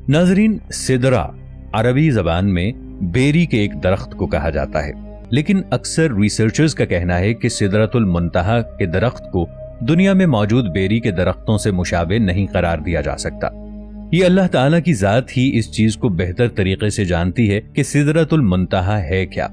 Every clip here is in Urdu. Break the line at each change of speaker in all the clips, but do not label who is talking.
ناظرین، سدرہ عربی زبان میں بیری کے ایک درخت کو کہا جاتا ہے، لیکن اکثر ریسرچرز کا کہنا ہے کہ سدرۃ المنتہا کے درخت کو دنیا میں موجود بیری کے درختوں سے مشابہ نہیں قرار دیا جا سکتا۔ یہ اللہ تعالیٰ کی ذات ہی اس چیز کو بہتر طریقے سے جانتی ہے کہ سدرۃ المنتہا ہے کیا۔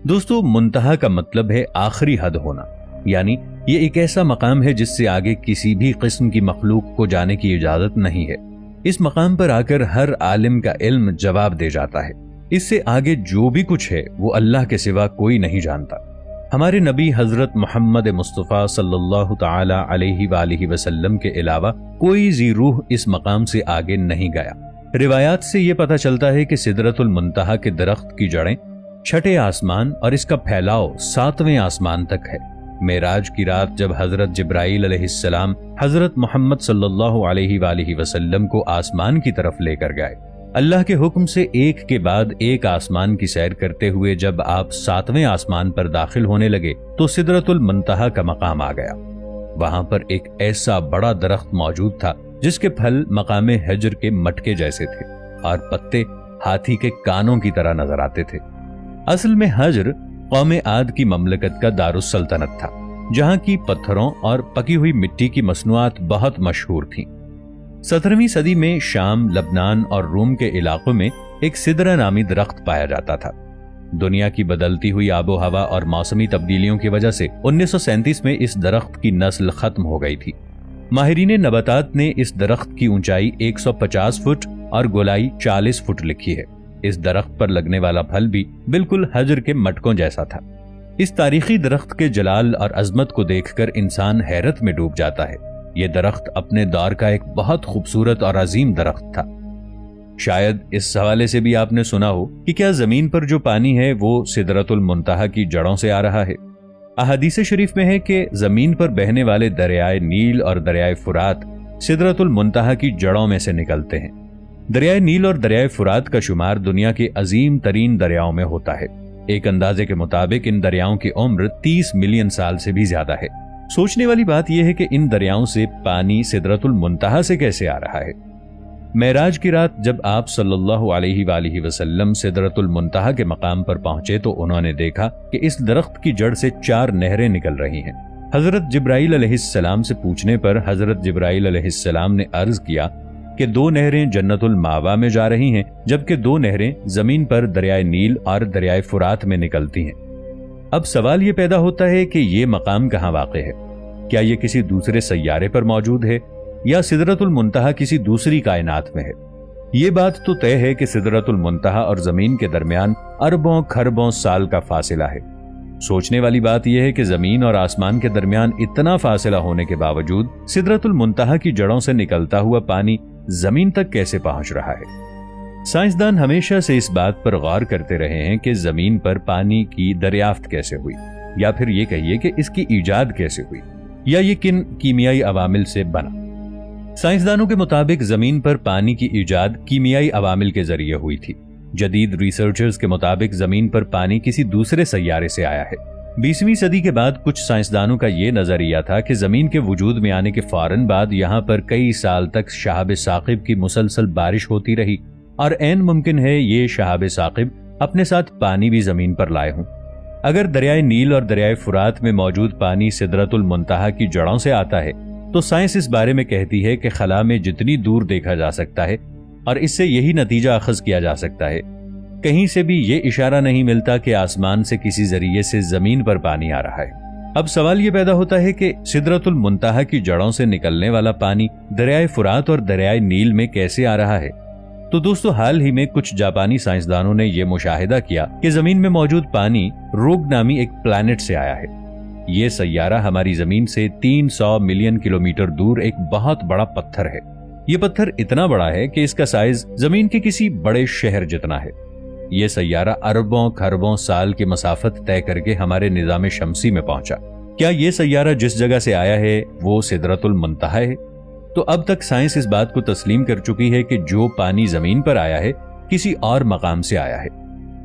دوستو، منتہا کا مطلب ہے آخری حد ہونا، یعنی یہ ایک ایسا مقام ہے جس سے آگے کسی بھی قسم کی مخلوق کو جانے کی اجازت نہیں ہے۔ اس مقام پر آ کر ہر عالم کا علم جواب دے جاتا ہے۔ اس سے آگے جو بھی کچھ ہے وہ اللہ کے سوا کوئی نہیں جانتا۔ ہمارے نبی حضرت محمد مصطفیٰ صلی اللہ تعالی علیہ وآلہ وسلم کے علاوہ کوئی ذی روح اس مقام سے آگے نہیں گیا۔ روایات سے یہ پتہ چلتا ہے کہ سدرۃ المنتہا کے درخت کی جڑیں چھٹے آسمان اور اس کا پھیلاؤ 7ویں آسمان تک ہے۔ معراج کی رات جب حضرت جبرائیل علیہ السلام حضرت محمد صلی اللہ علیہ وآلہ وسلم کو آسمان کی طرف لے کر گئے، اللہ کے حکم سے ایک کے بعد ایک آسمان کی سیر کرتے ہوئے جب آپ 7ویں آسمان پر داخل ہونے لگے تو سدرۃ المنتہا کا مقام آ گیا۔ وہاں پر ایک ایسا بڑا درخت موجود تھا جس کے پھل مقام حجر کے مٹکے جیسے تھے اور پتے ہاتھی کے کانوں کی طرح نظر آتے تھے۔ اصل میں حجر قوم عاد کی مملکت کا دارالسلطنت تھا، جہاں کی پتھروں اور پکی ہوئی مٹی کی مصنوعات بہت مشہور تھیں۔ 17ویں صدی میں شام، لبنان اور روم کے علاقوں میں ایک سدرہ نامی درخت پایا جاتا تھا۔ دنیا کی بدلتی ہوئی آب و ہوا اور موسمی تبدیلیوں کی وجہ سے 1937 میں اس درخت کی نسل ختم ہو گئی تھی۔ ماہرین نباتات نے اس درخت کی اونچائی 150 فٹ اور گولائی 40 فٹ لکھی ہے۔ اس درخت پر لگنے والا پھل بھی بالکل حجر کے مٹکوں جیسا تھا۔ اس تاریخی درخت کے جلال اور عظمت کو دیکھ کر انسان حیرت میں ڈوب جاتا ہے۔ یہ درخت اپنے دور کا ایک بہت خوبصورت اور عظیم درخت تھا۔ شاید اس حوالے سے بھی آپ نے سنا ہو کہ کیا زمین پر جو پانی ہے وہ سدرۃ المنتہا کی جڑوں سے آ رہا ہے۔ احادیث شریف میں ہے کہ زمین پر بہنے والے دریائے نیل اور دریائے فرات سدرۃ المنتہا کی جڑوں میں سے نکلتے ہیں۔ دریائے نیل اور دریائے فرات کا شمار دنیا کے عظیم ترین دریاؤں میں ہوتا ہے۔ ایک اندازے کے مطابق ان دریاؤں کی عمر 30 ملین سال سے بھی زیادہ ہے۔ سوچنے والی بات یہ ہے کہ ان دریاؤں سے پانی سدرۃ المنتہا سے کیسے آ رہا ہے۔ معراج کی رات جب آپ صلی اللہ علیہ وآلہ وسلم سدرۃ المنتہا کے مقام پر پہنچے تو انہوں نے دیکھا کہ اس درخت کی جڑ سے 4 نہریں نکل رہی ہیں۔ حضرت جبرائیل علیہ السلام سے پوچھنے پر حضرت جبرائیل علیہ السلام نے عرض کیا کہ 2 نہریں جنت المأوا میں جا رہی ہیں، جبکہ 2 نہریں زمین پر دریائے نیل اور دریائے فرات میں نکلتی ہیں۔ اب سوال یہ پیدا ہوتا ہے کہ یہ مقام کہاں واقع ہے؟ کیا یہ کسی دوسرے سیارے پر موجود ہے یا سدرۃ المنتہا کسی دوسری کائنات میں ہے؟ یہ بات تو طے ہے کہ سدرۃ المنتہا اور زمین کے درمیان اربوں کھربوں سال کا فاصلہ ہے۔ سوچنے والی بات یہ ہے کہ زمین اور آسمان کے درمیان اتنا فاصلہ ہونے کے باوجود سدرۃ المنتہا کی جڑوں سے نکلتا ہوا پانی زمین تک کیسے پہنچ رہا ہے؟ سائنسدان ہمیشہ سے اس بات پر غور کرتے رہے ہیں کہ زمین پر پانی کی دریافت کیسے ہوئی، یا پھر یہ کہیے کہ اس کی ایجاد کیسے ہوئی، یا یہ کن کیمیائی عوامل سے بنا۔ سائنسدانوں کے مطابق زمین پر پانی کی ایجاد کیمیائی عوامل کے ذریعے ہوئی تھی۔ جدید ریسرچرز کے مطابق زمین پر پانی کسی دوسرے سیارے سے آیا ہے۔ 20ویں صدی کے بعد کچھ سائنسدانوں کا یہ نظریہ تھا کہ زمین کے وجود میں آنے کے فوراً بعد یہاں پر کئی سال تک شہاب ثاقب کی مسلسل بارش ہوتی رہی، اور عین ممکن ہے یہ شہاب ثاقب اپنے ساتھ پانی بھی زمین پر لائے ہوں۔ اگر دریائے نیل اور دریائے فرات میں موجود پانی سدرۃ المنتہا کی جڑوں سے آتا ہے تو سائنس اس بارے میں کہتی ہے کہ خلا میں جتنی دور دیکھا جا سکتا ہے اور اس سے یہی نتیجہ اخذ کیا جا سکتا ہے، کہیں سے بھی یہ اشارہ نہیں ملتا کہ آسمان سے کسی ذریعے سے زمین پر پانی آ رہا ہے۔ اب سوال یہ پیدا ہوتا ہے کہ سدرۃ المنتہا کی جڑوں سے نکلنے والا پانی دریائے فرات اور دریائے نیل میں کیسے آ رہا ہے؟ تو دوستو، حال ہی میں کچھ جاپانی سائنسدانوں نے یہ مشاہدہ کیا کہ زمین میں موجود پانی روگ نامی ایک پلانٹ سے آیا ہے۔ یہ سیارہ ہماری زمین سے 300 ملین کلومیٹر دور ایک بہت بڑا پتھر ہے۔ یہ پتھر اتنا بڑا ہے کہ اس کا سائز زمین کے کسی بڑے شہر جتنا ہے۔ یہ سیارہ اربوں کھربوں سال کی مسافت طے کر کے ہمارے نظام شمسی میں پہنچا۔ کیا یہ سیارہ جس جگہ سے آیا ہے وہ سدرۃ المنتہا ہے؟ تو اب تک سائنس اس بات کو تسلیم کر چکی ہے کہ جو پانی زمین پر آیا ہے کسی اور مقام سے آیا ہے۔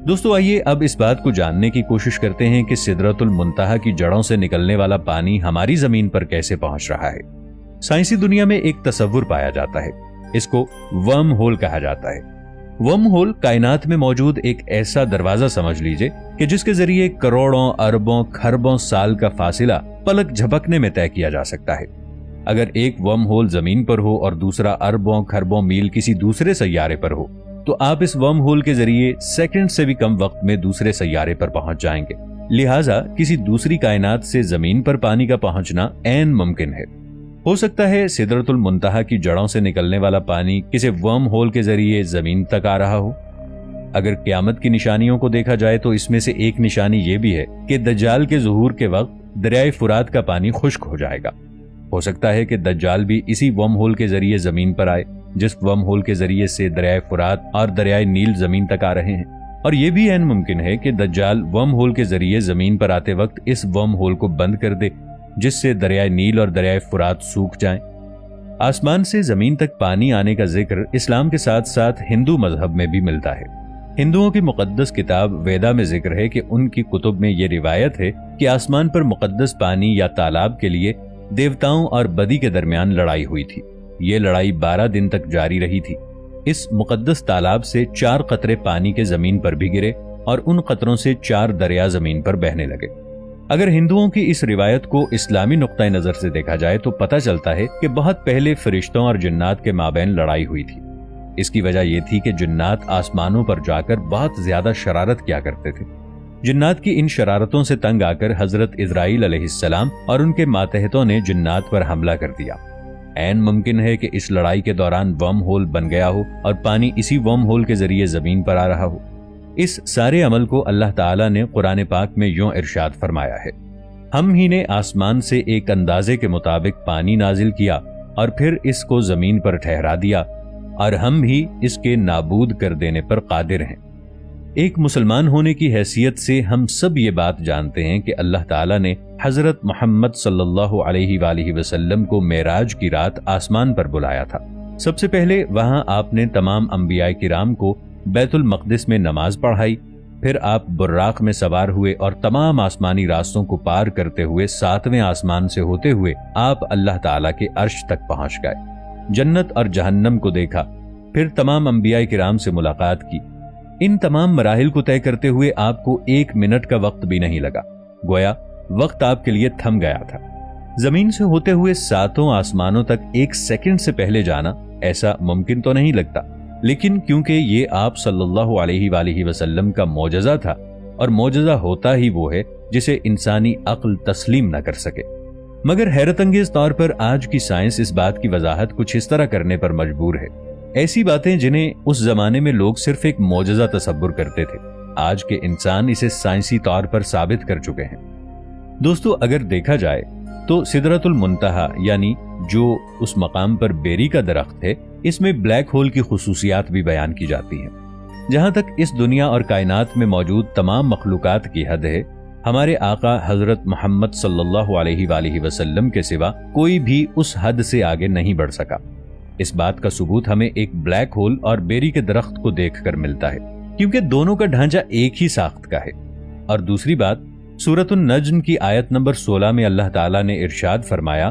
دوستو، آئیے اب اس بات کو جاننے کی کوشش کرتے ہیں کہ سدرۃ المنتہا کی جڑوں سے نکلنے والا پانی ہماری زمین پر کیسے پہنچ رہا ہے۔ سائنسی دنیا میں ایک تصور پایا جاتا ہے اس کو ورم ہول کہا جاتا ہے۔ ورم ہول کائنات میں موجود ایک ایسا دروازہ سمجھ لیجئے کہ جس کے ذریعے کروڑوں اربوں کھربوں سال کا فاصلہ پلک جھپکنے میں طے کیا جا سکتا ہے۔ اگر ایک ورم ہول زمین پر ہو اور دوسرا اربوں کھربوں میل کسی دوسرے سیارے پر ہو تو آپ اس ورم ہول کے ذریعے سیکنڈ سے بھی کم وقت میں دوسرے سیارے پر پہنچ جائیں گے۔ لہٰذا کسی دوسری کائنات سے زمین پر پانی کا پہنچنا عین ممکن ہے۔ ہو سکتا ہے سدرۃ المنتہا کی جڑوں سے نکلنے والا پانی کسی ورم ہول کے ذریعے زمین تک آ رہا ہو۔ اگر قیامت کی نشانیوں کو دیکھا جائے تو اس میں سے ایک نشانی یہ بھی ہے کہ دجال کے ظہور کے وقت دریائے فرات کا پانی خشک ہو جائے گا۔ ہو سکتا ہے کہ دجال بھی اسی ورم ہول کے ذریعے زمین پر آئے جس ورم ہول کے ذریعے سے دریائے فرات اور دریائے نیل زمین تک آ رہے ہیں، اور یہ بھی عین ممکن ہے کہ دجال ورم ہول کے ذریعے زمین پر آتے وقت اس ورم ہول کو بند کر دے جس سے دریائے نیل اور دریائے فرات سوکھ جائیں۔ آسمان سے زمین تک پانی آنے کا ذکر اسلام کے ساتھ ساتھ ہندو مذہب میں بھی ملتا ہے۔ ہندوؤں کی مقدس کتاب ویدا میں ذکر ہے کہ ان کی کتب میں یہ روایت ہے کہ آسمان پر مقدس پانی یا تالاب کے لیے دیوتاؤں اور بدی کے درمیان لڑائی ہوئی تھی۔ یہ لڑائی 12 دن تک جاری رہی تھی۔ اس مقدس تالاب سے 4 قطرے پانی کے زمین پر بھی گرے اور ان قطروں سے 4 دریا زمین پر بہنے لگے۔ اگر ہندوؤں کی اس روایت کو اسلامی نقطہ نظر سے دیکھا جائے تو پتہ چلتا ہے کہ بہت پہلے فرشتوں اور جنات کے مابین لڑائی ہوئی تھی۔ اس کی وجہ یہ تھی کہ جنات آسمانوں پر جا کر بہت زیادہ شرارت کیا کرتے تھے۔ جنات کی ان شرارتوں سے تنگ آ کر حضرت اسرائیل علیہ السلام اور ان کے ماتحتوں نے جنات پر حملہ کر دیا۔ عین ممکن ہے کہ اس لڑائی کے دوران ورم ہول بن گیا ہو اور پانی اسی ورم ہول کے ذریعے زمین پر آ رہا ہو۔ اس سارے عمل کو اللہ تعالیٰ نے قرآن پاک میں یوں ارشاد فرمایا ہے: ہم ہی نے آسمان سے ایک اندازے کے مطابق پانی نازل کیا اور پھر اس کو زمین پر ٹھہرا دیا، اور ہم ہی اس کے نابود کر دینے پر قادر ہیں۔ ایک مسلمان ہونے کی حیثیت سے ہم سب یہ بات جانتے ہیں کہ اللہ تعالیٰ نے حضرت محمد صلی اللہ علیہ وآلہ وسلم کو معراج کی رات آسمان پر بلایا تھا۔ سب سے پہلے وہاں آپ نے تمام انبیاء کرام کو بیت المقدس میں نماز پڑھائی، پھر آپ براق میں سوار ہوئے اور تمام آسمانی راستوں کو پار کرتے ہوئے 7ویں آسمان سے ہوتے ہوئے آپ اللہ تعالیٰ کے عرش تک پہنچ گئے، جنت اور جہنم کو دیکھا، پھر تمام انبیاء کرام سے ملاقات کی۔ ان تمام مراحل کو طے کرتے ہوئے آپ کو 1 منٹ کا وقت بھی نہیں لگا، گویا وقت آپ کے لیے تھم گیا تھا۔ زمین سے ہوتے ہوئے 7 آسمانوں تک 1 سیکنڈ سے پہلے جانا ایسا ممکن تو نہیں لگتا، لیکن کیونکہ یہ آپ صلی اللہ علیہ وآلہ وسلم کا معجزہ تھا، اور معجزہ ہوتا ہی وہ ہے جسے انسانی عقل تسلیم نہ کر سکے۔ مگر حیرت انگیز طور پر آج کی سائنس اس بات کی وضاحت کچھ اس طرح کرنے پر مجبور ہے۔ ایسی باتیں جنہیں اس زمانے میں لوگ صرف ایک معجزہ تصور کرتے تھے، آج کے انسان اسے سائنسی طور پر ثابت کر چکے ہیں۔ دوستو، اگر دیکھا جائے تو سدرۃ المنتہا یعنی جو اس مقام پر بیری کا درخت ہے، اس میں بلیک ہول کی خصوصیات بھی بیان کی جاتی ہیں۔ جہاں تک اس دنیا اور کائنات میں موجود تمام مخلوقات کی حد ہے، ہمارے آقا حضرت محمد صلی اللہ علیہ وآلہ وسلم کے سوا کوئی بھی اس حد سے آگے نہیں بڑھ سکا۔ اس بات کا ثبوت ہمیں ایک بلیک ہول اور بیری کے درخت کو دیکھ کر ملتا ہے، کیونکہ دونوں کا ڈھانچہ ایک ہی ساخت کا ہے۔ اور دوسری بات، سورۃ النجم کی آیت نمبر 16 میں اللہ تعالیٰ نے ارشاد فرمایا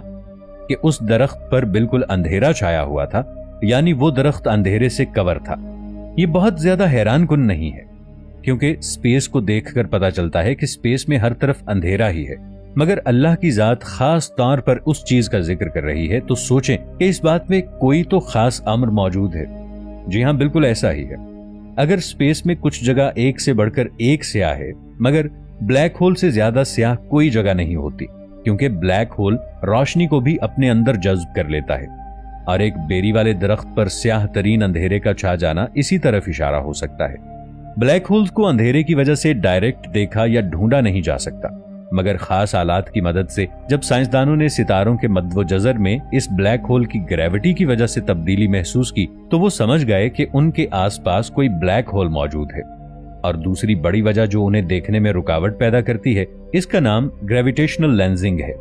کہ اس درخت پر بالکل اندھیرا چھایا ہوا تھا، یعنی وہ درخت اندھیرے سے کور تھا۔ یہ بہت زیادہ حیران کن نہیں ہے، کیونکہ سپیس کو دیکھ کر پتا چلتا ہے کہ سپیس میں ہر طرف اندھیرا ہی ہے، مگر اللہ کی ذات خاص طور پر اس چیز کا ذکر کر رہی ہے تو سوچیں کہ اس بات میں کوئی تو خاص امر موجود ہے۔ جی ہاں، بالکل ایسا ہی ہے۔ اگر سپیس میں کچھ جگہ ایک سے بڑھ کر ایک سیاہ ہے، مگر بلیک ہول سے زیادہ سیاہ کوئی جگہ نہیں ہوتی، کیونکہ بلیک ہول روشنی کو بھی اپنے اندر جذب کر لیتا ہے، اور ایک بیری والے درخت پر سیاہ ترین اندھیرے کا چھا جانا اسی طرف اشارہ ہو سکتا ہے۔ بلیک ہولز کو اندھیرے کی وجہ سے ڈائریکٹ دیکھا یا ڈھونڈا نہیں جا سکتا، مگر خاص آلات کی مدد سے جب سائنسدانوں نے ستاروں کے مد و جزر میں اس بلیک ہول کی گریوٹی کی وجہ سے تبدیلی محسوس کی تو وہ سمجھ گئے کہ ان کے آس پاس کوئی بلیک ہول موجود ہے۔ اور دوسری بڑی وجہ جو انہیں دیکھنے میں رکاوٹ پیدا کرتی ہے، اس کا نام گریویٹیشنل لینزنگ ہے۔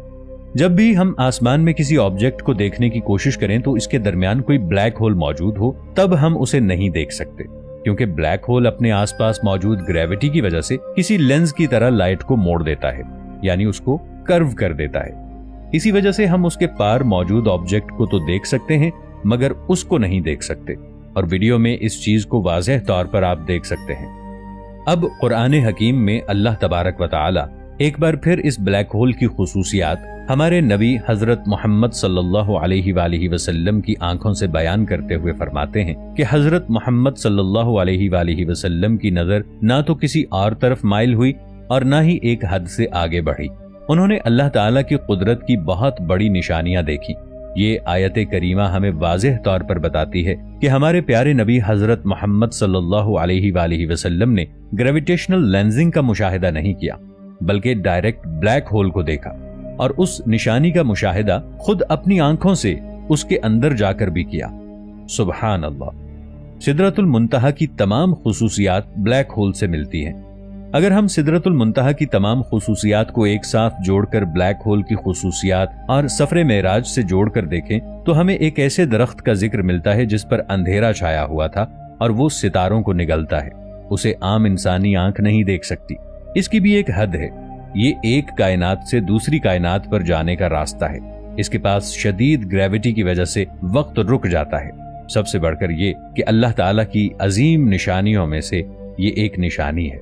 جب بھی ہم آسمان میں کسی آبجیکٹ کو دیکھنے کی کوشش کریں تو اس کے درمیان کوئی بلیک ہول موجود ہو، تب ہم اسے نہیں دیکھ سکتے، کیونکہ بلیک ہول اپنے آس پاس موجود گریوٹی کی وجہ سے کسی لینز کی طرح لائٹ کو موڑ دیتا ہے، یعنی اس کو کرو کر دیتا ہے۔ اسی وجہ سے ہم اس کے پار موجود آبجیکٹ کو تو دیکھ سکتے ہیں، مگر اس کو نہیں دیکھ سکتے، اور ویڈیو میں اس چیز کو واضح طور پر آپ دیکھ سکتے ہیں۔ اب قرآن حکیم میں اللہ تبارک و تعالی ایک بار پھر اس بلیک ہول کی خصوصیات ہمارے نبی حضرت محمد صلی اللہ علیہ وآلہ وسلم کی آنکھوں سے بیان کرتے ہوئے فرماتے ہیں کہ حضرت محمد صلی اللہ علیہ وآلہ وسلم کی نظر نہ تو کسی اور طرف مائل ہوئی اور نہ ہی ایک حد سے آگے بڑھی۔ انہوں نے اللہ تعالیٰ کی قدرت کی بہت بڑی نشانیاں دیکھی۔ یہ آیت کریمہ ہمیں واضح طور پر بتاتی ہے کہ ہمارے پیارے نبی حضرت محمد صلی اللہ علیہ وآلہ وسلم نے گریویٹیشنل لینزنگ کا مشاہدہ نہیں کیا، بلکہ ڈائریکٹ بلیک ہول کو دیکھا، اور اس نشانی کا مشاہدہ خود اپنی آنکھوں سے اس کے اندر جا کر بھی کیا۔ سبحان اللہ! سدرۃ المنتہا کی تمام خصوصیات بلیک ہول سے ملتی ہیں۔ اگر ہم سدرۃ المنتہا کی تمام خصوصیات کو ایک ساتھ جوڑ کر بلیک ہول کی خصوصیات اور سفر معراج سے جوڑ کر دیکھیں تو ہمیں ایک ایسے درخت کا ذکر ملتا ہے جس پر اندھیرا چھایا ہوا تھا اور وہ ستاروں کو نگلتا ہے۔ اسے عام انسانی آنکھ نہیں دیکھ سکتی، اس کی بھی ایک حد ہے۔ یہ ایک کائنات سے دوسری کائنات پر جانے کا راستہ ہے۔ اس کے پاس شدید گریوٹی کی وجہ سے وقت رک جاتا ہے۔ سب سے بڑھ کر یہ کہ اللہ تعالیٰ کی عظیم نشانیوں میں سے یہ ایک نشانی ہے۔